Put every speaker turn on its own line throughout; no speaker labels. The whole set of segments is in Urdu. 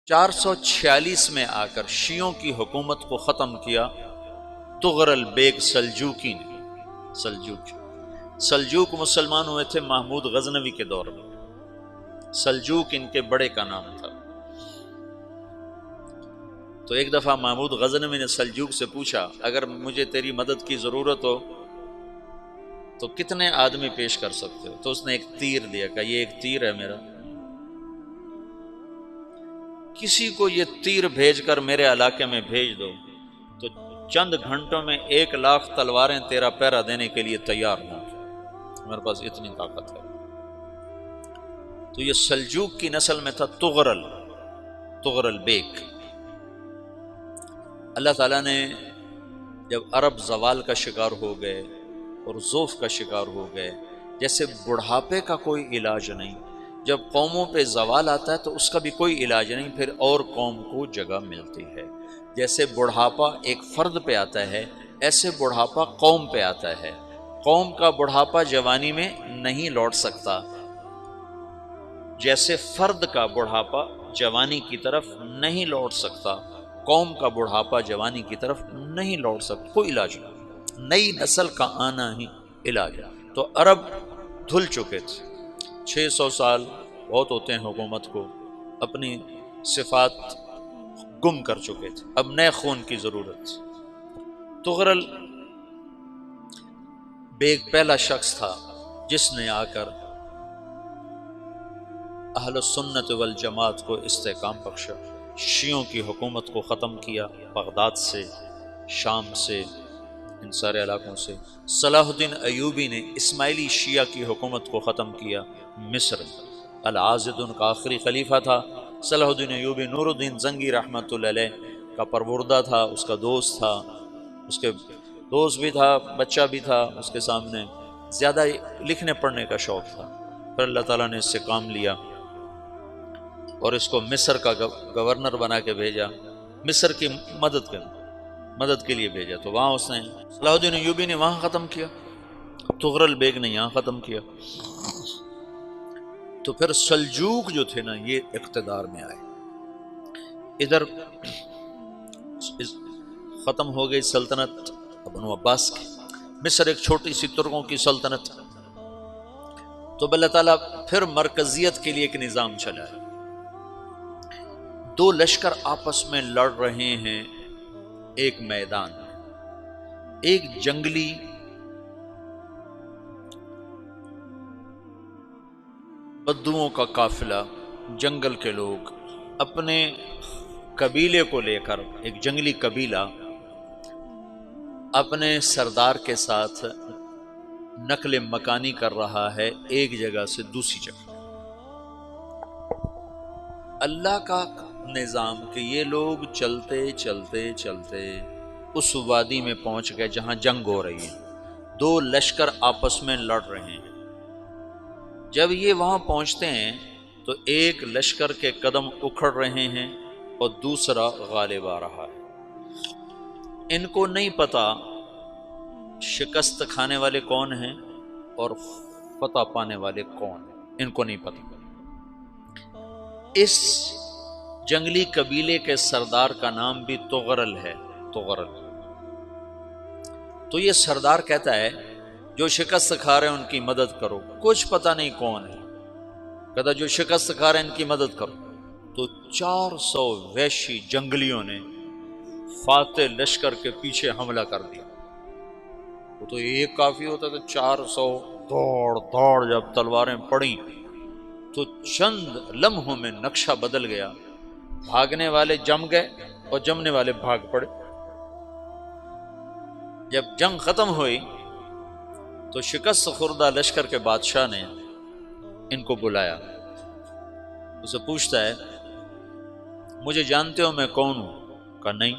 446 میں آ کر شیعوں کی حکومت کو ختم کیا تغرل بیگ سلجوکی نے۔ سلجوک مسلمان ہوئے تھے محمود غزنوی کے دور میں، سلجوک ان کے بڑے کا نام تھا۔ تو ایک دفعہ محمود غزنوی نے سلجوک سے پوچھا اگر مجھے تیری مدد کی ضرورت ہو تو کتنے آدمی پیش کر سکتے ہو؟ تو اس نے ایک تیر دیا، کہا یہ ایک تیر ہے میرا، کسی کو یہ تیر بھیج کر میرے علاقے میں بھیج دو تو چند گھنٹوں میں 1,00,000 تلواریں تیرا پہرا دینے کے لیے تیار ہوں، میرے پاس اتنی طاقت ہے۔ تو یہ سلجوک کی نسل میں تھا تغرل بیگ۔ اللہ تعالیٰ نے جب عرب زوال کا شکار ہو گئے اور ضعف کا شکار ہو گئے، جیسے بڑھاپے کا کوئی علاج نہیں، جب قوموں پہ زوال آتا ہے تو اس کا بھی کوئی علاج نہیں، پھر اور قوم کو جگہ ملتی ہے۔ جیسے بڑھاپا ایک فرد پہ آتا ہے، ایسے بڑھاپا قوم پہ آتا ہے۔ قوم کا بڑھاپا جوانی میں نہیں لوٹ سکتا، جیسے فرد کا بڑھاپا جوانی کی طرف نہیں لوٹ سکتا، قوم کا بڑھاپا جوانی کی طرف نہیں لوٹ سکتا، کوئی علاج نہیں، نئی نسل کا آنا ہی علاج ہے۔ تو عرب دھل چکے تھے، 600 سال بہت ہوتے ہیں حکومت کو، اپنی صفات گم کر چکے تھے، اب نئے خون کی ضرورت تھی۔ تغرل بیگ پہلا شخص تھا جس نے آ کر اہل السنت والجماعت کو استحکام بخشا، شیعوں کی حکومت کو ختم کیا، بغداد سے، شام سے، ان سارے علاقوں سے۔ صلاح الدین ایوبی نے اسماعیلی شیعہ کی حکومت کو ختم کیا، مصر۔ العاضد ان کا آخری خلیفہ تھا۔ صلاح الدین ایوبی نور الدین زنگی رحمۃ اللہ علیہ کا پروردہ تھا، اس کا دوست تھا، اس کے دوست بھی تھا، بچہ بھی تھا اس کے سامنے، زیادہ لکھنے پڑھنے کا شوق تھا۔ پھر اللہ تعالیٰ نے اس سے کام لیا اور اس کو مصر کا گورنر بنا کے بھیجا، مصر کی مدد کے لیے بھیجا، تو وہاں اس نے صلاح الدین ایوبی نے وہاں ختم کیا، تغرل بیگ نے یہاں ختم کیا۔ تو پھر سلجوک جو تھے نا یہ اقتدار میں آئے، ادھر ختم ہو گئی سلطنت بنو عباس کی، مصر ایک چھوٹی سی ترکوں کی سلطنت۔ تو اللہ تعالیٰ پھر مرکزیت کے لیے ایک نظام چلایا، دو لشکر آپس میں لڑ رہے ہیں ایک میدان میں، ایک جنگلی بدوؤں کا قافلہ، جنگل کے لوگ اپنے قبیلے کو لے کر، ایک جنگلی قبیلہ اپنے سردار کے ساتھ نقل مکانی کر رہا ہے ایک جگہ سے دوسری جگہ۔ اللہ کا نظام کہ یہ لوگ چلتے چلتے چلتے اس وادی میں پہنچ گئے جہاں جنگ ہو رہی ہے، دو لشکر آپس میں لڑ رہے ہیں۔ جب یہ وہاں پہنچتے ہیں تو ایک لشکر کے قدم اکھڑ رہے ہیں اور دوسرا غالب آ رہا ہے۔ ان کو نہیں پتا شکست کھانے والے کون ہیں اور فتح پانے والے کون ہیں، ان کو نہیں پتا۔ اس جنگلی قبیلے کے سردار کا نام بھی تغرل ہے، تغرل۔ تو یہ سردار کہتا ہے جو شکست کھا رہے ہیں ان کی مدد کرو، کچھ پتہ نہیں کون ہے، کہتا جو شکست کھا رہے ہیں ان کی مدد کرو۔ تو 400 وحشی جنگلیوں نے فاتح لشکر کے پیچھے حملہ کر دیا۔ وہ تو ایک کافی ہوتا تو 400 دوڑ جب تلواریں پڑیں تو چند لمحوں میں نقشہ بدل گیا، بھاگنے والے جم گئے اور جمنے والے بھاگ پڑے۔ جب جنگ ختم ہوئی تو شکست خوردہ لشکر کے بادشاہ نے ان کو بلایا، اسے پوچھتا ہے مجھے جانتے ہو میں کون ہوں؟ کہا نہیں۔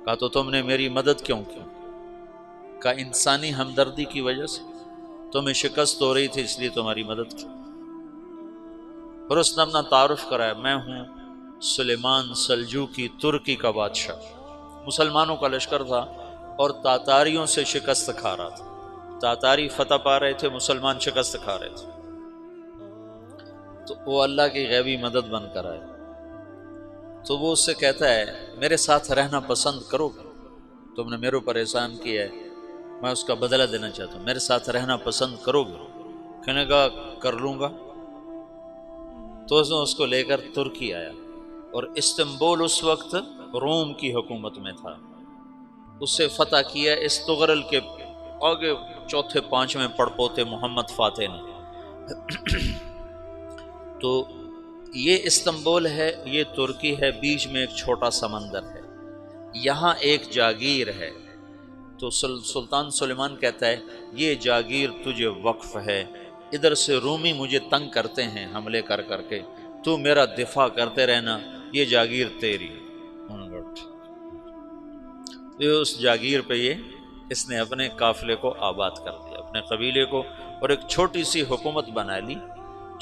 کہا تو تم نے میری مدد کیوں کی؟ کہا انسانی ہمدردی کی وجہ سے، تمہیں شکست ہو رہی تھی اس لیے تمہاری مدد کی۔ پھر اس نے اپنا تعارف کرایا، میں ہوں سلیمان سلجوکی، ترکی کا بادشاہ۔ مسلمانوں کا لشکر تھا اور تاتاریوں سے شکست کھا رہا تھا، تاتاری فتح پا رہے تھے، مسلمان شکست کھا رہے تھے۔ تو وہ اللہ کی غیبی مدد بن کر آئے، تو وہ اس سے کہتا ہے میرے ساتھ رہنا پسند کرو گے؟ تم نے میرے اوپر احسان کیا ہے، میں اس کا بدلہ دینا چاہتا ہوں، میرے ساتھ رہنا پسند کرو گے؟ کہنے کا کر لوں گا۔ تو اس نے اس کو لے کر ترکی آیا، اور استنبول اس وقت روم کی حکومت میں تھا، اس سے فتح کیا اس تغرل کے آگے چوتھے پانچویں پڑپوتے محمد فاتح نے۔ تو یہ استنبول ہے، یہ ترکی ہے، بیچ میں ایک چھوٹا سمندر ہے، یہاں ایک جاگیر ہے۔ تو سلطان سلیمان کہتا ہے یہ جاگیر تجھے وقف ہے، ادھر سے رومی مجھے تنگ کرتے ہیں حملے کر کر کے، تو میرا دفاع کرتے رہنا، یہ جاگیر تیری۔ یہ اس جاگیر پہ اس نے اپنے قافلے کو آباد کر دیا، اپنے قبیلے کو، اور ایک چھوٹی سی حکومت بنا لی،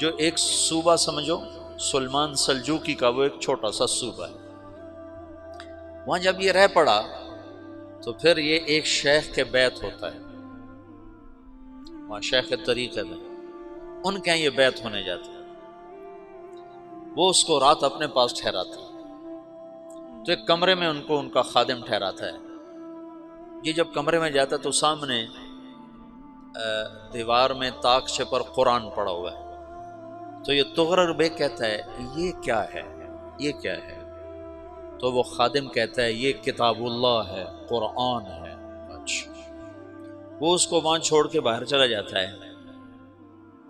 جو ایک صوبہ سمجھو سلمان سلجوقی کا، وہ ایک چھوٹا سا صوبہ ہے۔ وہاں جب یہ رہ پڑا تو پھر یہ ایک شیخ کے بیت ہوتا ہے، وہاں شیخ طریقہ میں ان کے یہ بیت ہونے جاتا ہے، وہ اس کو رات اپنے پاس ٹھہراتا ہے، تو ایک کمرے میں ان کو ان کا خادم ٹھہراتا ہے۔ یہ جب کمرے میں جاتا ہے تو سامنے دیوار میں طاقچے پر قرآن پڑا ہوا ہے، تو یہ تغرل بیگ کہتا ہے یہ کیا ہے، یہ کیا ہے؟ تو وہ خادم کہتا ہے یہ کتاب اللہ ہے، قرآن ہے۔ اچھا، وہ اس کو وہاں چھوڑ کے باہر چلا جاتا ہے۔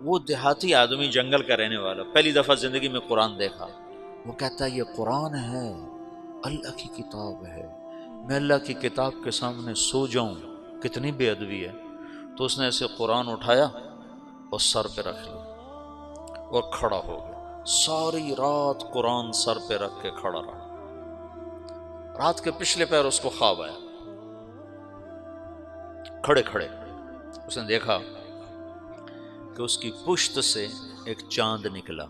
وہ دیہاتی آدمی، جنگل کا رہنے والا، پہلی دفعہ زندگی میں قرآن دیکھا، وہ کہتا ہے یہ قرآن ہے، اللہ کی کتاب ہے، میں اللہ کی کتاب کے سامنے سو جاؤں، کتنی بے ادبی ہے۔ تو اس نے ایسے قرآن اٹھایا اور سر پہ رکھ لیا اور کھڑا ہو گیا، ساری رات قرآن سر پہ رکھ کے کھڑا رہا۔ رات کے پچھلے پہر اس کو خواب آیا، کھڑے کھڑے اس نے دیکھا کہ اس کی پشت سے ایک چاند نکلا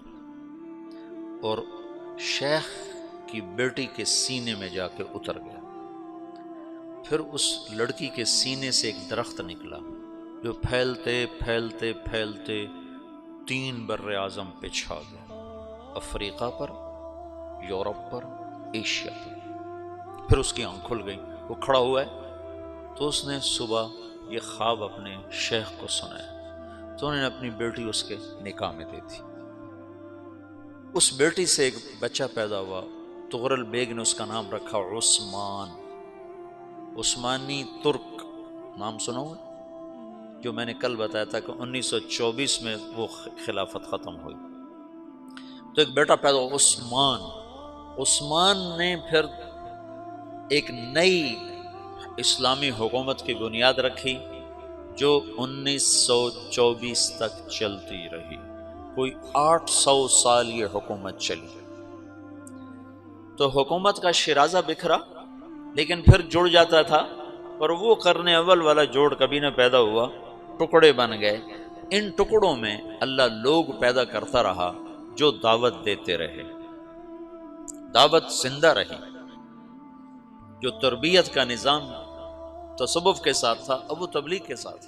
اور شیخ کی بیٹی کے سینے میں جا کے اتر گیا، پھر اس لڑکی کے سینے سے ایک درخت نکلا جو پھیلتے پھیلتے پھیلتے 3 بر اعظم پہ چھا گیا، افریقہ پر، یورپ پر، ایشیا پر۔ پھر اس کی آنکھ کھل گئی، وہ کھڑا ہوا ہے، تو اس نے صبح یہ خواب اپنے شیخ کو سنایا، تو انہوں نے اپنی بیٹی اس کے نکاح میں دی تھی۔ اس بیٹی سے ایک بچہ پیدا ہوا، تغرل بیگ نے اس کا نام رکھا عثمان، عثمانی ترک نام سنا ہوا، جو میں نے کل بتایا تھا کہ 1924 میں وہ خلافت ختم ہوئی۔ تو ایک بیٹا پیدا ہوا عثمان۔ عثمان نے پھر ایک نئی اسلامی حکومت کی بنیاد رکھی جو 1924 تک چلتی رہی، کوئی 800 سال یہ حکومت چلی۔ تو حکومت کا شیرازہ بکھرا، لیکن پھر جڑ جاتا تھا، اور وہ قرن اول والا جوڑ کبھی نہ پیدا ہوا، ٹکڑے بن گئے۔ ان ٹکڑوں میں اللہ لوگ پیدا کرتا رہا جو دعوت دیتے رہے، دعوت زندہ رہی۔ جو تربیت کا نظام تصوف کے ساتھ تھا اب وہ تبلیغ کے ساتھ،